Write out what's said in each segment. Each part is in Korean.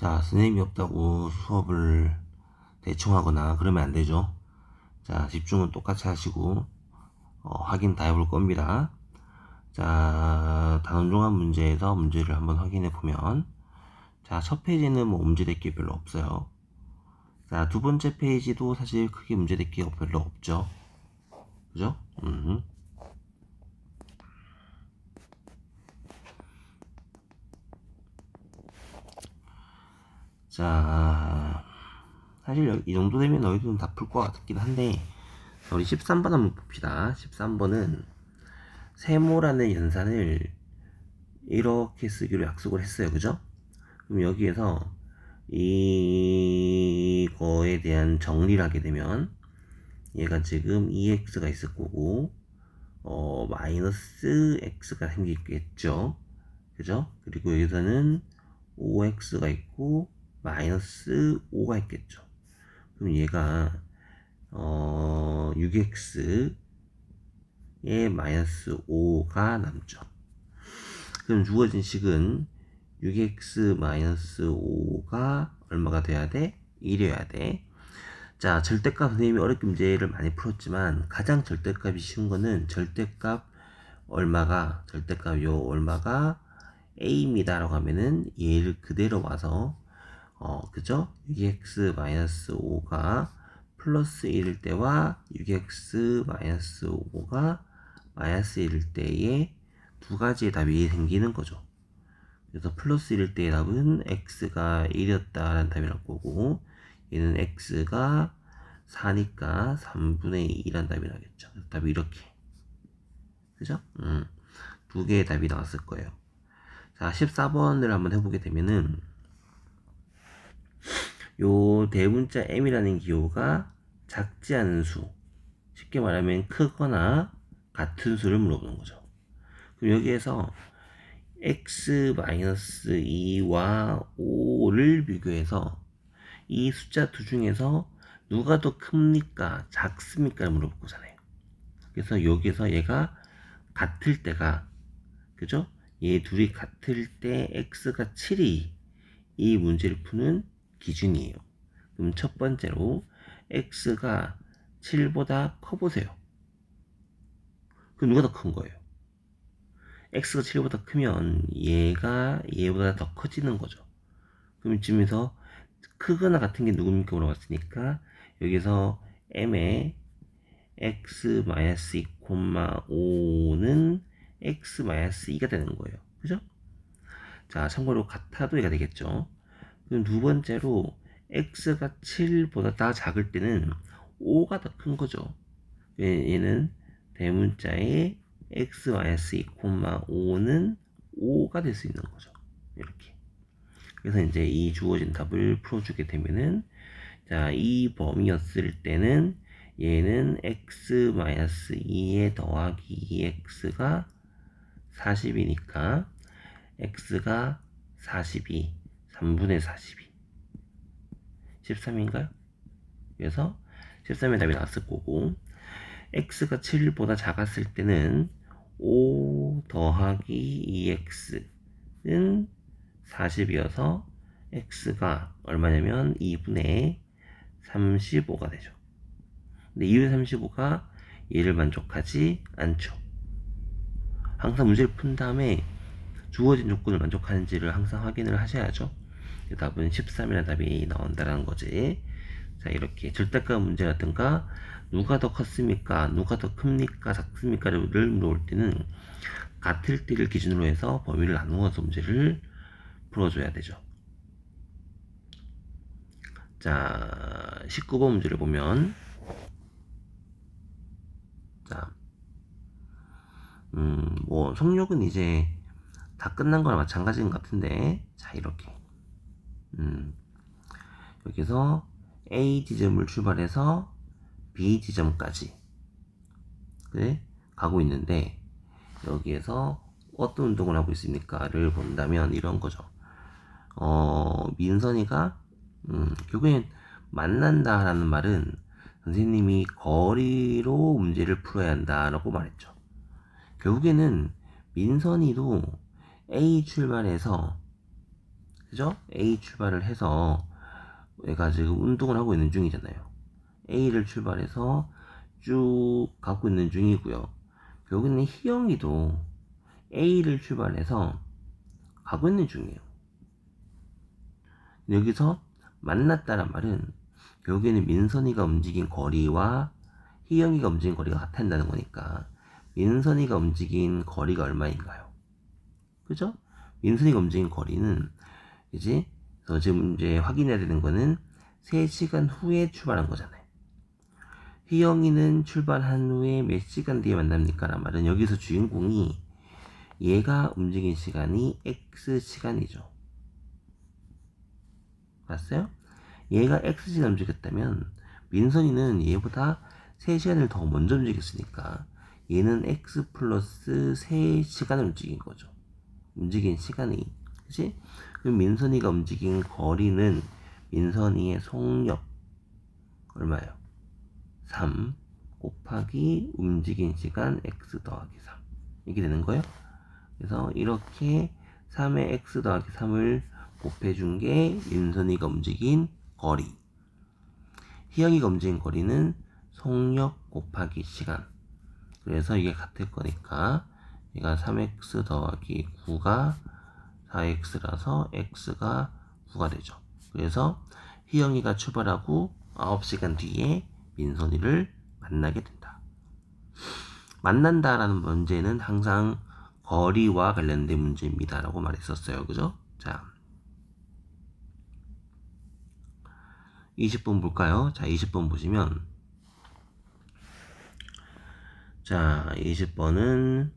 자, 선생님이 없다고 수업을 대충 하거나 그러면 안 되죠. 자, 집중은 똑같이 하시고 확인 다 해볼 겁니다. 자, 단원종합 문제에서 문제를 한번 확인해 보면, 자, 첫 페이지는 뭐 문제될 게 별로 없어요. 자, 두 번째 페이지도 사실 크게 문제될 게 별로 없죠. 그죠? 자, 사실 이 정도 되면 너희들은 다 풀 것 같긴 한데, 우리 13번 한번 봅시다. 13번은 세모라는 연산을 이렇게 쓰기로 약속을 했어요. 그죠? 그럼 여기에서 이거에 대한 정리를 하게 되면 얘가 지금 2x가 있을 거고 마이너스 x가 생기겠죠. 그죠? 그리고 여기서는 5x가 있고 마이너스 5가 있겠죠. 그럼 얘가 6x에 마이너스 5가 남죠. 그럼 주어진 식은 6x-5가 얼마가 돼야 돼? 1이어야 돼. 자, 절대값 선생님이 어렵게 문제를 많이 풀었지만 가장 절대값이 쉬운 거는 절대값 얼마가 a입니다 라고 하면은 얘를 그대로 와서 그죠? 6x-5가 플러스 1일 때와 6x-5가 마이너스 1일 때에 두 가지의 답이 생기는 거죠. 그래서 플러스 1일 때의 답은 x가 1이었다라는 답이 나올 거고, 얘는 x가 4니까 3분의 2라는 답이 나겠죠. 답이 이렇게. 그죠? 두 개의 답이 나왔을 거예요. 자, 14번을 한번 해보게 되면은, 요 대문자 m이라는 기호가 작지 않은 수, 쉽게 말하면 크거나 같은 수를 물어보는 거죠. 그럼 여기에서 x-2와 5를 비교해서 이 숫자 두 중에서 누가 더 큽니까? 작습니까? 를 물어볼 거잖아요. 그래서 여기서 얘가 같을 때가, 그죠? 얘 둘이 같을 때 x가 7이 이 문제를 푸는 기준이에요. 그럼 첫 번째로 x가 7보다 커 보세요. 그럼 누가 더 큰 거예요? x가 7보다 크면 얘가 얘보다 더 커지는 거죠. 그럼 이쯤에서 크거나 같은 게 누굽니까 물어봤으니까 여기서 m의 x-2,5는 x-2가 되는 거예요. 그죠? 자, 참고로 같아도 얘가 되겠죠. 그럼 두 번째로 x가 7보다 다 작을 때는 5가 더 큰 거죠. 얘는 대문자의 x-2,5는 5가 될 수 있는 거죠. 이렇게. 그래서 이제 이 주어진 답을 풀어주게 되면은, 자, 이 범위였을 때는 얘는 x-2에 더하기 2x가 40이니까 x가 42, 3분의 42. 13인가요? 그래서 13의 답이 나왔을 거고, x가 7보다 작았을 때는 5 더하기 2x는 40이어서 x가 얼마냐면 2분의 35가 되죠. 근데 2분의 35가 얘를 만족하지 않죠. 항상 문제를 푼 다음에 주어진 조건을 만족하는지를 항상 확인을 하셔야죠. 답은 13이라는 답이 나온다는 거지. 자, 이렇게 절대값 문제라든가 누가 더 컸습니까? 누가 더 큽니까? 작습니까?를 물어볼 때는 같을 때를 기준으로 해서 범위를 나누어서 문제를 풀어줘야 되죠. 자, 19번 문제를 보면, 자, 뭐 속력은 이제 다 끝난 거나 마찬가지인 것 같은데, 자, 이렇게 여기서 A 지점을 출발해서 B 지점까지 가고 있는데, 여기에서 어떤 운동을 하고 있습니까?를 본다면 이런 거죠. 민선이가 결국엔 만난다라는 말은 선생님이 거리로 문제를 풀어야 한다라고 말했죠. 결국에는 민선이도 A 출발해서 그죠? A 출발을 해서 얘가 지금 운동을 하고 있는 중이잖아요. A를 출발해서 쭉 가고 있는 중이고요. 여기는 희영이도 A를 출발해서 가고 있는 중이에요. 여기서 만났다란 말은 여기는 민선이가 움직인 거리와 희영이가 움직인 거리가 같다는 거니까 민선이가 움직인 거리가 얼마인가요? 그죠? 민선이가 움직인 거리는 그지? 그래서 지금 이제 확인해야 되는 거는 3시간 후에 출발한 거잖아요. 희영이는 출발한 후에 몇 시간 뒤에 만납니까? 라는 말은 여기서 주인공이 얘가 움직인 시간이 X시간이죠. 봤어요? 얘가 X시간 움직였다면 민선이는 얘보다 3시간을 더 먼저 움직였으니까 얘는 X 플러스 3시간을 움직인 거죠. 움직인 시간이. 그치? 그럼 민선이가 움직인 거리는 민선이의 속력 얼마예요? 3 곱하기 움직인 시간 X 더하기 3 이렇게 되는 거예요. 그래서 이렇게 3의 X 더하기 3을 곱해준 게 민선이가 움직인 거리. 희영이가 움직인 거리는 속력 곱하기 시간. 그래서 이게 같을 거니까 얘가 3x 더하기 9가 4x라서 x가 9가 되죠. 그래서 희영이가 출발하고 9시간 뒤에 민선이를 만나게 된다. 만난다라는 문제는 항상 거리와 관련된 문제입니다 라고 말했었어요. 그죠? 자, 20번 볼까요? 자, 20번 보시면 자, 20번은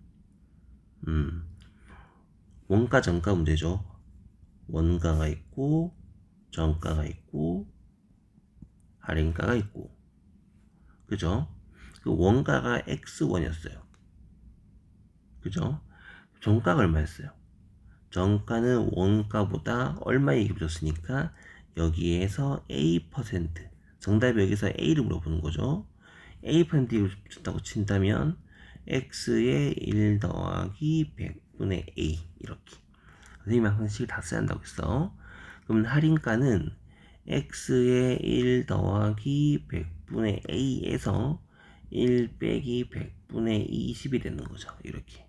원가 정가 문제죠. 원가가 있고 정가가 있고 할인가가 있고 그죠? 그 원가가 X1이었어요. 그죠? 정가가 얼마였어요? 정가는 원가보다 얼마 얘기 붙였으니까 여기에서 A%, 정답이 여기서 A를 물어보는 거죠. A%를 붙였다고 친다면 X의 1 더하기 100분의 A 이렇게 선생님이 항상 식을 다 써야 한다고 했어. 그럼 할인가는 X의 1 더하기 100분의 A에서 1 빼기 100분의 20이 되는 거죠. 이렇게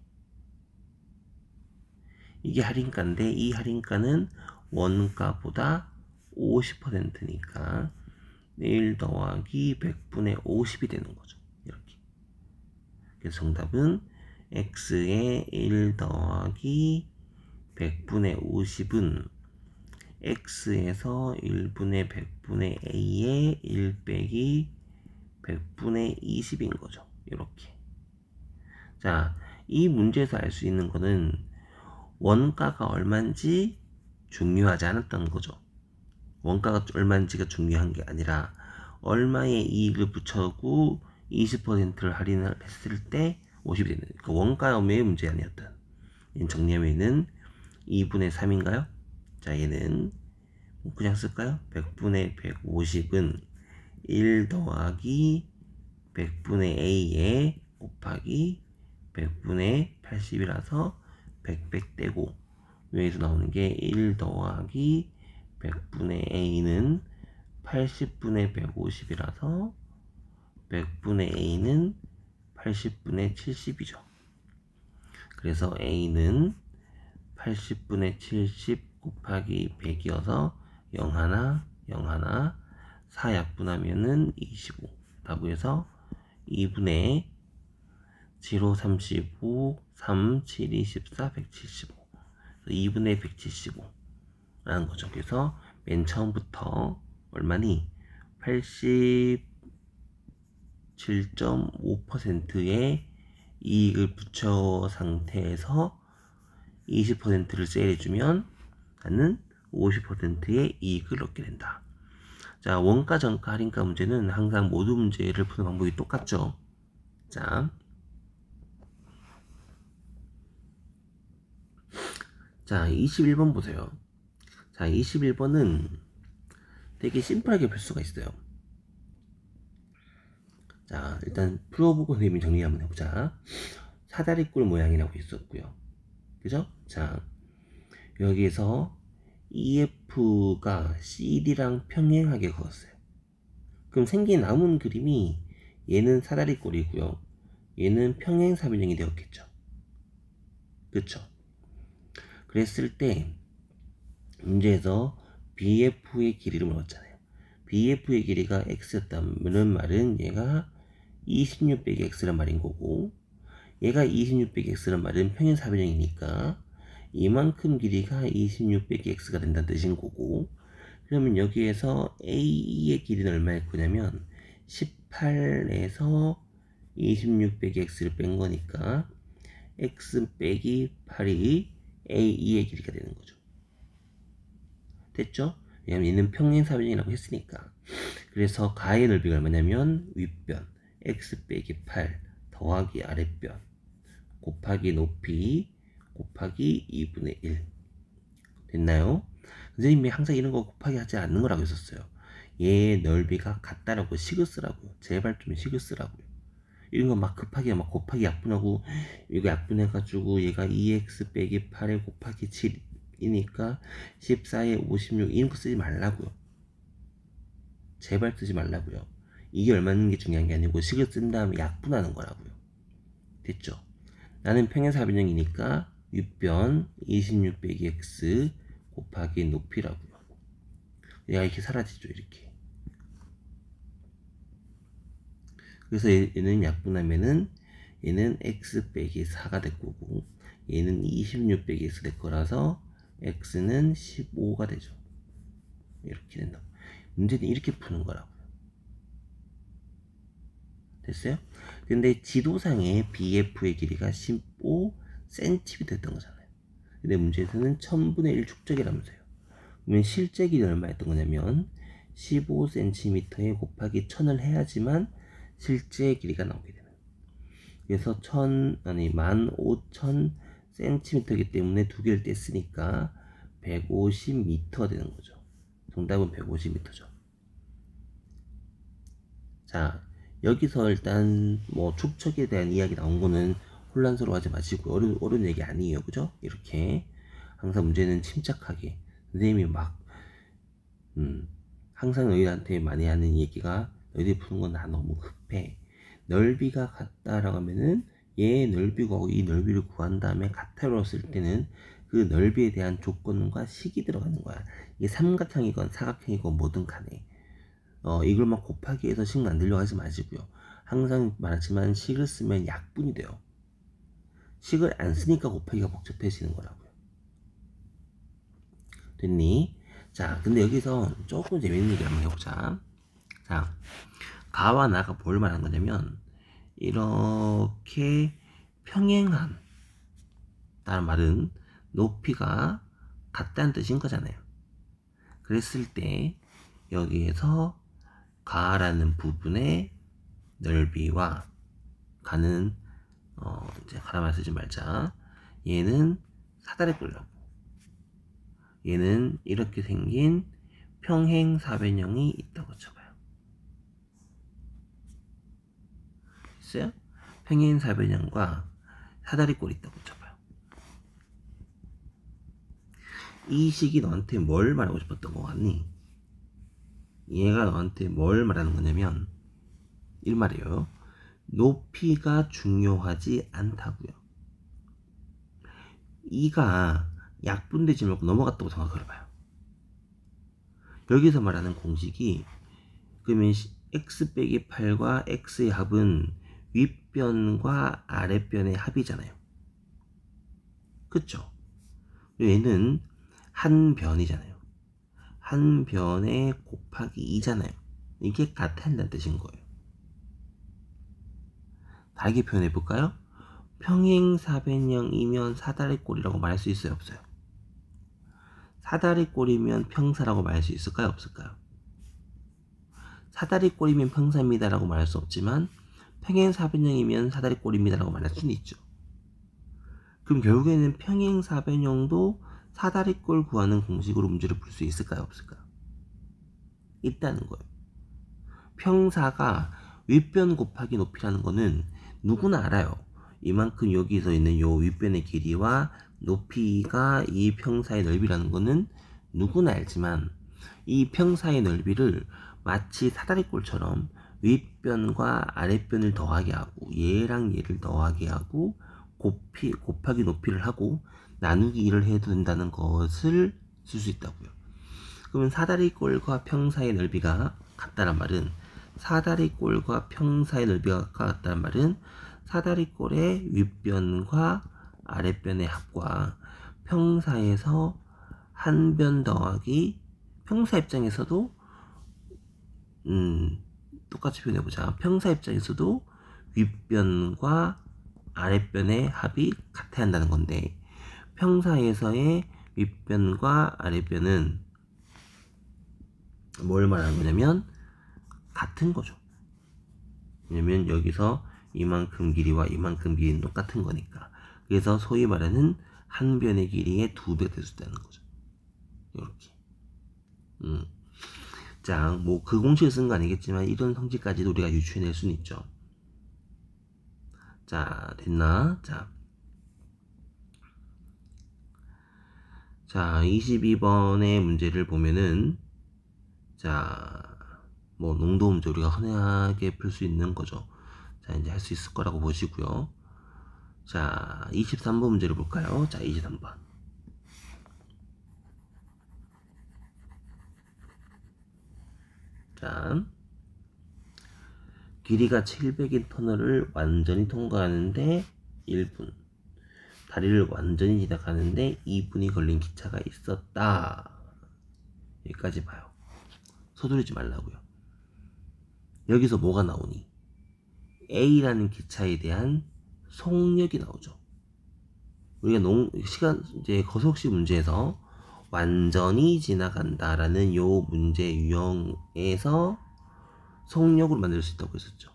이게 할인가인데 이 할인가는 원가보다 50%니까 1 더하기 100분의 50이 되는 거죠. 이렇게. 그래서 정답은 X의 1 더하기 100분의 50은 X에서 1분의 100분의 A의 1 빼기 100분의 20인 거죠. 이렇게. 자, 이 문제에서 알 수 있는 거는 원가가 얼마인지 중요하지 않았던 거죠. 원가가 얼마인지가 중요한 게 아니라 얼마의 이익을 붙여고 20%를 할인을 했을 때 50이 되는 그 원가의 문제 아니었던. 정리하면은 2분의 3인가요? 자, 얘는 그냥 쓸까요? 100분의 150은 1 더하기 100분의 A에 곱하기 100분의 80이라서 100 떼고 여기서 나오는 게 1 더하기 100분의 A는 80분의 150이라서 100분의 A는 80분의 70이죠. 그래서 A는 80분의 70 곱하기 100이어서 0 하나 0 하나 4 약분하면은 25 라고 해서 2분의 0, 35, 3, 7, 24, 175 2분의 175 라는 거죠. 그래서 맨 처음부터 얼마니? 87.5%의 이익을 붙여 상태에서 20%를 세일해주면 나는 50%의 이익을 얻게 된다. 자, 원가, 정가, 할인가 문제는 항상 모든 문제를 푸는 방법이 똑같죠. 자, 21번 보세요. 자, 21번은 되게 심플하게 풀 수가 있어요. 자, 일단 풀어보고 선생님이 정리 한번 해보자. 사다리꼴 모양이라고 있었고요. 그죠? 자, 여기에서 EF가 CD랑 평행하게 그었어요. 그럼 생긴 남은 그림이 얘는 사다리꼴이고요. 얘는 평행사변형이 되었겠죠. 그쵸? 그랬을 때 문제에서 BF의 길이를 물었잖아요. BF의 길이가 X였다는 말은 얘가 26 빼기 X란 말인 거고, 얘가 26 빼기 X란 말은 평행사변형이니까 이만큼 길이가 26 빼기 X가 된다는 뜻인 거고, 그러면 여기에서 AE의 길이는 얼마일 거냐면 18에서 26 빼기 X를 뺀 거니까 X 빼기 8이 AE의 길이가 되는 거죠. 됐죠? 왜냐면 얘는 평행사변형이라고 했으니까. 그래서 가의 넓이가 얼마냐면 윗변 X 빼기 8 더하기 아랫변 곱하기 높이 곱하기 2분의 1 됐나요? 선생님이 항상 이런 거 곱하기 하지 않는 거라고 했었어요. 얘 넓이가 같다라고 식을 쓰라고요. 제발 좀 식을 쓰라고요. 이런 거 막 급하게 막 곱하기 약분하고 이거 약분해가지고 얘가 2x 빼기 8에 곱하기 7이니까 14에 56 이런 거 쓰지 말라고요. 제발 쓰지 말라고요. 이게 얼마인 게 중요한 게 아니고 식을 쓴 다음에 약분하는 거라고요. 됐죠? 나는 평행사변형이니까 윗변 26 빼기 x 곱하기 높이라고요. 얘가 이렇게 사라지죠. 이렇게. 그래서 얘는 약분하면은 얘는 x 빼기 4가 될 거고 얘는 26 빼기 x 될 거라서 x는 15가 되죠. 이렇게 된다고. 문제는 이렇게 푸는 거라고요. 됐어요? 근데 지도상에 BF의 길이가 15cm 됐던 거잖아요. 근데 문제에서는 1000분의 1 축적이라면서요. 그러면 실제 길이는 얼마였던 거냐면 15cm에 곱하기 1000을 해야지만 실제 길이가 나오게 되는. 그래서 15,000cm이기 때문에 두 개를 뗐으니까 150m가 되는 거죠. 정답은 150m죠. 자, 여기서 일단 뭐 축척에 대한 이야기 나온 거는 혼란스러워하지 마시고 어려운 얘기 아니에요. 그죠? 이렇게 항상 문제는 침착하게 선생님이 막 항상 너희한테 많이 하는 얘기가 너희들이 푸는 건 나 너무 급해. 넓이가 같다라고 하면은 얘 넓이고 이 넓이를 구한 다음에 같다로 쓸 때는 그 넓이에 대한 조건과 식이 들어가는 거야. 이게 삼각형이건 사각형이건 뭐든 간에 이걸 막 곱하기 해서 식 만들려고 하지 마시고요. 항상 말하지만 식을 쓰면 약분이 돼요. 식을 안 쓰니까 곱하기가 복잡해지는 거라고요. 됐니? 자, 근데 여기서 조금 재밌는 얘기 한번 해보자. 자, 가와 나가 뭘 말하는 거냐면 이렇게 평행한 다른 말은 높이가 같다는 뜻인 거잖아요. 그랬을 때 여기에서 가라는 부분의 넓이와 가는 이제 가라만 쓰지 말자. 얘는 사다리꼴이라고. 얘는 이렇게 생긴 평행사변형이 있다고 쳐봐요. 있어요? 평행사변형과 사다리꼴이 있다고 쳐봐요. 이 식이 너한테 뭘 말하고 싶었던 거 같니? 얘가 너한테 뭘 말하는 거냐면 이 말이에요. 높이가 중요하지 않다고요. 이가 약분되지 말고 넘어갔다고 생각을 해봐요. 여기서 말하는 공식이 그러면 x 빼기 8과 x의 합은 윗변과 아랫변의 합이잖아요. 그쵸? 얘는 한 변이잖아요. 한 변에 곱하기 2잖아요. 이게 같다는 뜻인 거예요. 다르게 표현해 볼까요? 평행사변형이면 사다리꼴이라고 말할 수 있어요, 없어요? 사다리꼴이면 평사라고 말할 수 있을까요, 없을까요? 사다리꼴이면 평사입니다라고 말할 수 없지만 평행사변형이면 사다리꼴입니다라고 말할 수는 있죠. 그럼 결국에는 평행사변형도 사다리꼴 구하는 공식으로 문제를 풀 수 있을까요, 없을까요? 있다는 거예요. 평사가 윗변 곱하기 높이라는 거는 누구나 알아요. 이만큼 여기서 있는 요 윗변의 길이와 높이가 이 평사의 넓이라는 거는 누구나 알지만 이 평사의 넓이를 마치 사다리꼴처럼 윗변과 아랫변을 더하게 하고 얘랑 얘를 더하게 하고 곱하기 높이를 하고 나누기 1을 해도 된다는 것을 쓸 수 있다고요. 그러면 사다리꼴과 평사의 넓이가 같다는 말은 사다리꼴과 평사의 넓이가 같다는 말은 사다리꼴의 윗변과 아랫변의 합과 평사에서 한 변 더하기 평사 입장에서도 똑같이 표현해보자. 평사 입장에서도 윗변과 아랫변의 합이 같아야 한다는 건데 평사에서의 윗변과 아랫변은 뭘 말하는 거냐면 같은 거죠. 왜냐면 여기서 이만큼 길이와 이만큼 길이는 똑같은 거니까. 그래서 소위 말하는 한 변의 길이의 2배 될 수 있다는 거죠. 이렇게. 자, 뭐 그 공식을 쓴 거 아니겠지만 이런 성질까지도 우리가 유추해낼 수는 있죠. 자, 됐나? 자, 22번의 문제를 보면은 자, 뭐 농도 문제 우리가 흔하게 풀 수 있는 거죠. 자, 이제 할 수 있을 거라고 보시고요. 자, 23번 문제를 볼까요? 자, 23번. 자, 길이가 700인 터널을 완전히 통과하는데 1분, 다리를 완전히 지나가는데 2분이 걸린 기차가 있었다. 여기까지 봐요. 서두르지 말라고요. 여기서 뭐가 나오니? A라는 기차에 대한 속력이 나오죠. 우리가 이제 거속식 문제에서 완전히 지나간다라는 요 문제 유형에서 속력으로 만들 수 있다고 했었죠.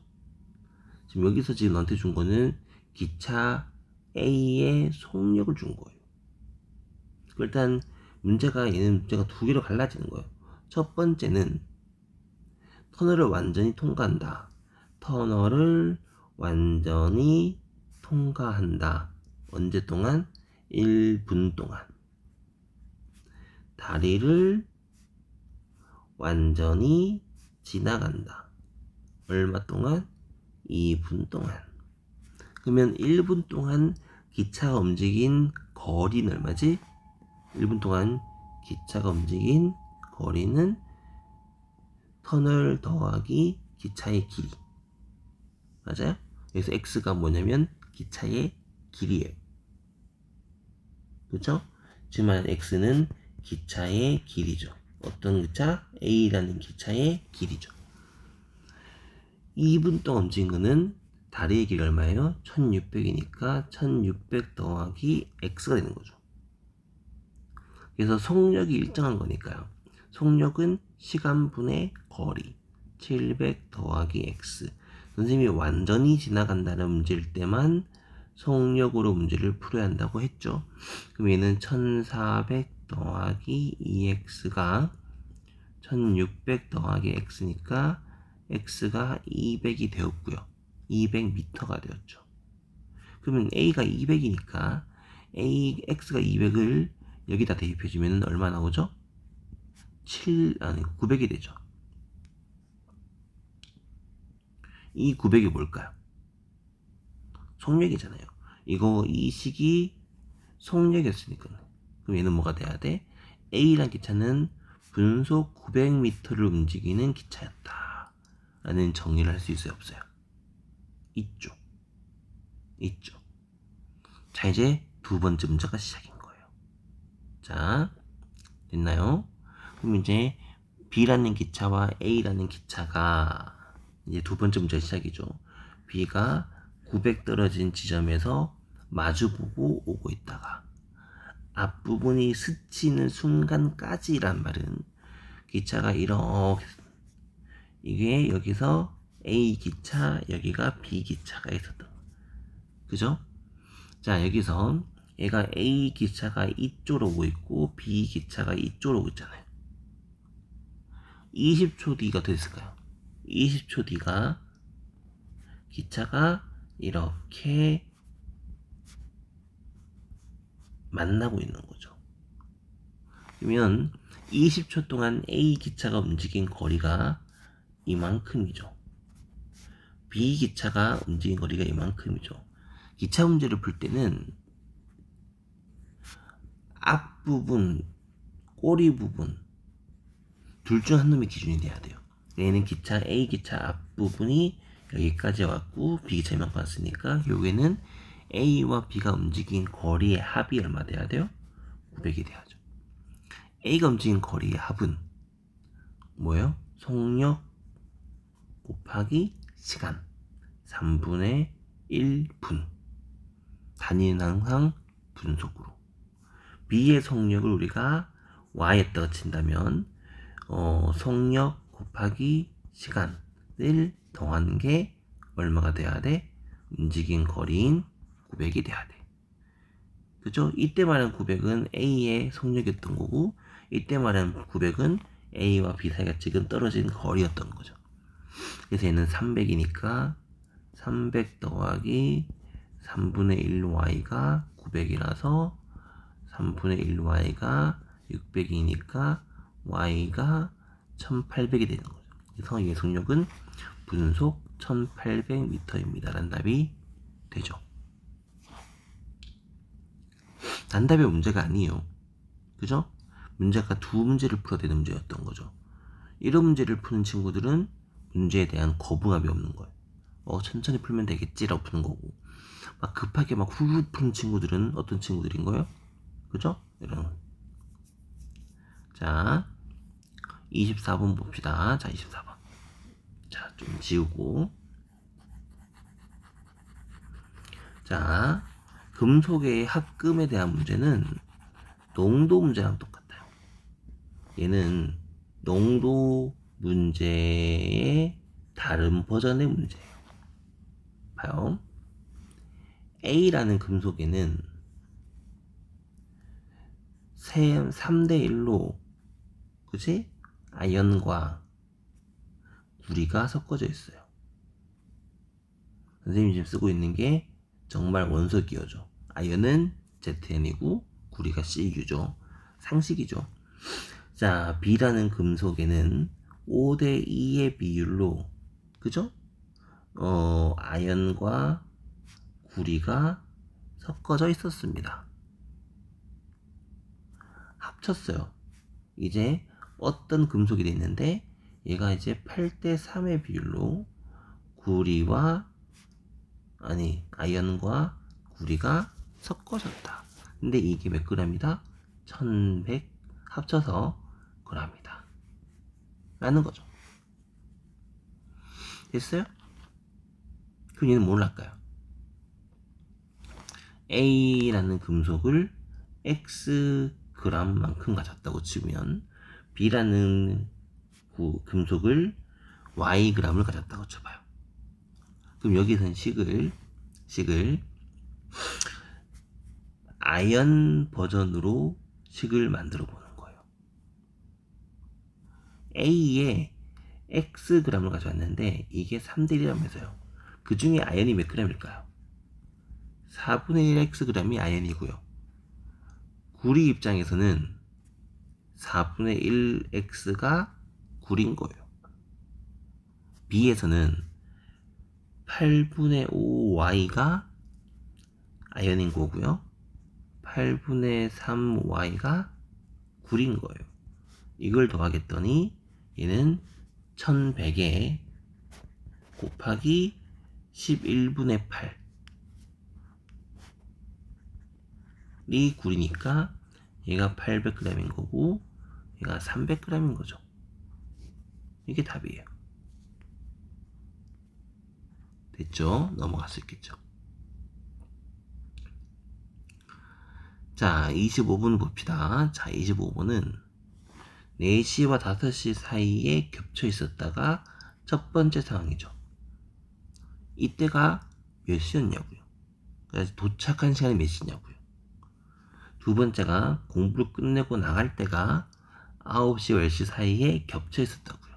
지금 여기서 지금 너한테 준 거는 기차 A의 속력을 준 거예요. 일단 얘는 문제가 두 개로 갈라지는 거예요. 첫 번째는 터널을 완전히 통과한다. 터널을 완전히 통과한다. 언제 동안? 1분 동안. 다리를 완전히 지나간다. 얼마 동안? 2분 동안. 그러면 1분 동안 기차가 움직인 거리는 얼마지? 1분 동안 기차가 움직인 거리는 터널 더하기 기차의 길이. 맞아요? 그래서 x가 뭐냐면 기차의 길이에요. 그렇죠? 하지만 x는 기차의 길이죠. 어떤 기차? A라는 기차의 길이죠. 2분 동안 움직인 거는 다리의 길이 얼마예요? 1600이니까 1600 더하기 x가 되는 거죠. 그래서 속력이 일정한 거니까요. 속력은 시간분의 거리 700 더하기 x. 선생님이 완전히 지나간다는 문제일 때만 속력으로 문제를 풀어야 한다고 했죠. 그럼 얘는 1400 더하기 2x가 1600 더하기 x니까 x가 200이 되었고요. 200m가 되었죠. 그러면 a가 200이니까 x가 200을 여기다 대입해주면 얼마 나오죠? 900이 되죠. 이 900이 뭘까요? 속력이잖아요. 이 식이 속력이었으니까. 그럼 얘는 뭐가 돼야 돼? A란 기차는 분속 900m를 움직이는 기차였다. 라는 정리를 할 수 있어요, 없어요? 있죠. 자, 이제 두 번째 문제가 시작인 거예요. 자, 됐나요? 그럼 이제 B라는 기차와 A라는 기차가 이제 두 번째 문제 시작이죠. B가 900 떨어진 지점에서 마주보고 오고 있다가 앞부분이 스치는 순간까지란 말은 기차가 이렇게 이게 여기서 A 기차, 여기가 B 기차가 있었던 그죠? 자, 여기서 얘가 A 기차가 이쪽으로 오고 있고 B 기차가 이쪽으로 오고 있잖아요. 20초 뒤가 어떻게 됐을까요? 20초 뒤가 기차가 이렇게 만나고 있는 거죠. 그러면 20초 동안 A 기차가 움직인 거리가 이만큼이죠. B 기차가 움직인 거리가 이만큼이죠. 기차 문제를 풀 때는 앞부분, 꼬리 부분 둘 중 한 놈의 기준이 돼야 돼요. 얘는 기차 A 기차 앞부분이 여기까지 왔고 B 기차 이만큼 왔으니까 여기는 A와 B가 움직인 거리의 합이 얼마 돼야 돼요? 900이 돼야죠. A가 움직인 거리의 합은 뭐예요? 속력 곱하기 시간 3분의 1분. 단위는 항상 분속으로. B의 속력을 우리가 Y에다가 친다면 속력 곱하기 시간을 더하는 게 얼마가 돼야 돼? 움직인 거리인 900이 돼야 돼. 그죠? 이때 말한 900은 A의 속력이었던 거고 이때 말한 900은 A와 B 사이가 지금 떨어진 거리였던 거죠. 그래서 얘는 300이니까 300 더하기 3분의 1y가 900이라서 3분의 1y가 600이니까 y가 1800이 되는 거죠. 그래서 이 속력은 분속 1800m입니다. 라는 답이 되죠. 단답의 문제가 아니에요. 그죠? 문제가 두 문제를 풀어야 되는 문제였던 거죠. 이런 문제를 푸는 친구들은 문제에 대한 거부감이 없는 거예요. 천천히 풀면 되겠지라고 푸는 거고, 막 급하게 막 훌훌 푸는 친구들은 어떤 친구들인 거예요? 그죠? 이런. 자, 24번 봅시다. 자, 24번. 자, 좀 지우고. 자, 금속의 합금에 대한 문제는 농도 문제랑 똑같아요. 얘는 농도 문제의 다른 버전의 문제예요. 봐요. A라는 금속에는 3대1로 그치? 아연과 구리가 섞어져 있어요. 선생님이 지금 쓰고 있는 게 정말 원소 기호죠. 아연은 ZN이고 구리가 CU죠. 상식이죠. 자, B라는 금속에는 5대2의 비율로 그죠? 아연과 구리가 섞어져 있었습니다. 합쳤어요. 이제 어떤 금속이 있는데 얘가 이제 8대3의 비율로 아연과 구리가 섞어졌다. 근데 이게 몇 g이다? 1100 합쳐서 g이다. 라는 거죠. 됐어요? 그럼 얘는 뭘 할까요? A라는 금속을 X g만큼 가졌다고 치면 B라는 금속을 Y g을 가졌다고 쳐봐요. 그럼 여기서는 식을 아연 버전으로 식을 만들어 보는 거예요. A에 X g을 가져왔는데 이게 3대1이라면서요. 그 중에 아연이 몇 g일까요? 4분의 1 X g이 아연이고요. 구리 입장에서는 4분의 1 X가 구리인 거예요. B에서는 8분의 5 Y가 아연인 거고요. 8분의 3 Y가 구리인 거예요. 이걸 더하겠더니 얘는 1100에 곱하기 11분의 8이 구리니까 얘가 800g인 거고 얘가 300g인 거죠. 이게 답이에요. 됐죠? 넘어갈 수 있겠죠. 자, 25분 봅시다. 자, 25분은 4시와 5시 사이에 겹쳐 있었다가 첫 번째 상황이죠. 이때가 몇 시였냐고요. 그래서 도착한 시간이 몇 시냐고요. 두 번째가 공부를 끝내고 나갈 때가 9시와 10시 사이에 겹쳐 있었다고요.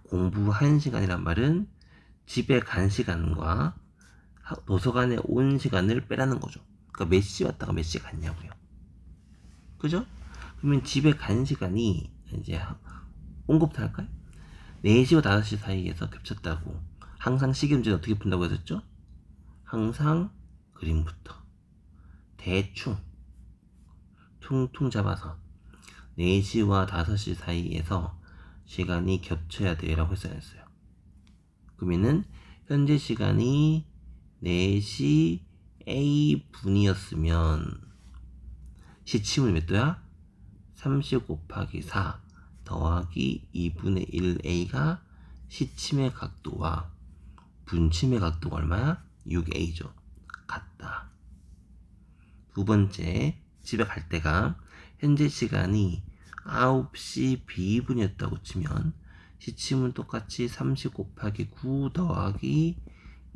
공부 1시간이란 말은 집에 간 시간과 도서관에 온 시간을 빼라는 거죠. 그러니까 몇 시 왔다가 몇 시 갔냐고요. 그죠? 그러면 집에 간 시간이 이제 온 것부터 할까요? 4시와 5시 사이에서 겹쳤다고. 항상 시계 문제는 어떻게 푼다고 했었죠? 항상 그림부터 대충 퉁퉁 잡아서 4시와 5시 사이에서 시간이 겹쳐야 돼요 라고 했어요. 그러면은 현재 시간이 4시 A분이었으면 시침은 몇 도야? 30 곱하기 4 더하기 2분의 1A가 시침의 각도와 분침의 각도가 얼마야? 6A죠. 같다. 두 번째, 집에 갈 때가 현재 시간이 9시 B분이었다고 치면 시침은 똑같이 30 곱하기 9 더하기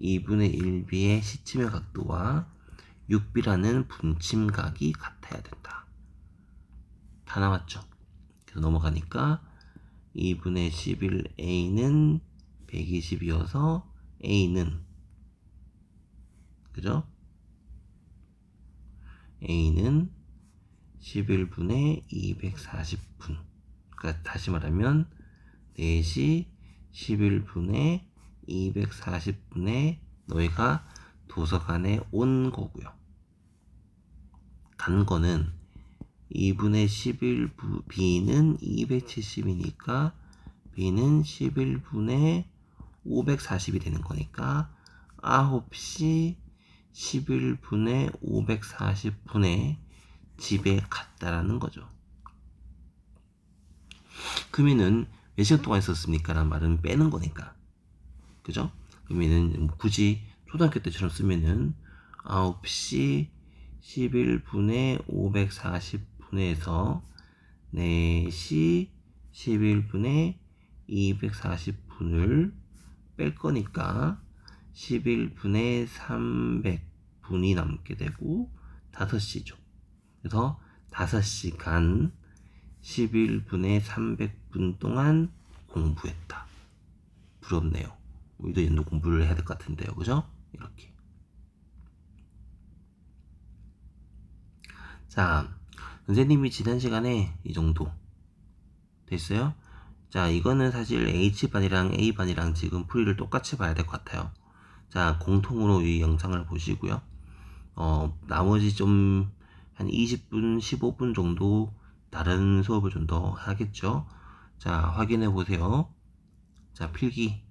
2분의 1B의 시침의 각도와 6B라는 분침각이 같아야 된다. 다 나왔죠? 그래서 넘어가니까 2분의 11A는 120이어서 A는 그죠? A는 11분의 240분. 그러니까 다시 말하면 4시 11분에 240분에 너희가 도서관에 온 거고요. 간 거는 2분의 11B는 270이니까 B는 11분의 540이 되는 거니까 9시 11분에 540분에 집에 갔다라는 거죠. 그러면은 몇 시간 동안 있었습니까? 라는 말은 빼는 거니까. 그죠? 그러면은 굳이 초등학교 때처럼 쓰면은 9시 11분에 540분에서 4시 11분에 240분을 뺄 거니까 11분에 300분이 남게 되고 5시죠. 그래서 5시간 11분에 300분 동안 공부했다. 부럽네요. 우리도 연도 공부를 해야 될 것 같은데요. 그죠? 이렇게. 자, 선생님이 지난 시간에 이 정도 됐어요? 자, 이거는 사실 H반이랑 A반이랑 지금 풀이를 똑같이 봐야 될 것 같아요. 자, 공통으로 이 영상을 보시고요. 나머지 좀 한 20분, 15분 정도 다른 수업을 좀 더 하겠죠. 자, 확인해 보세요. 자, 필기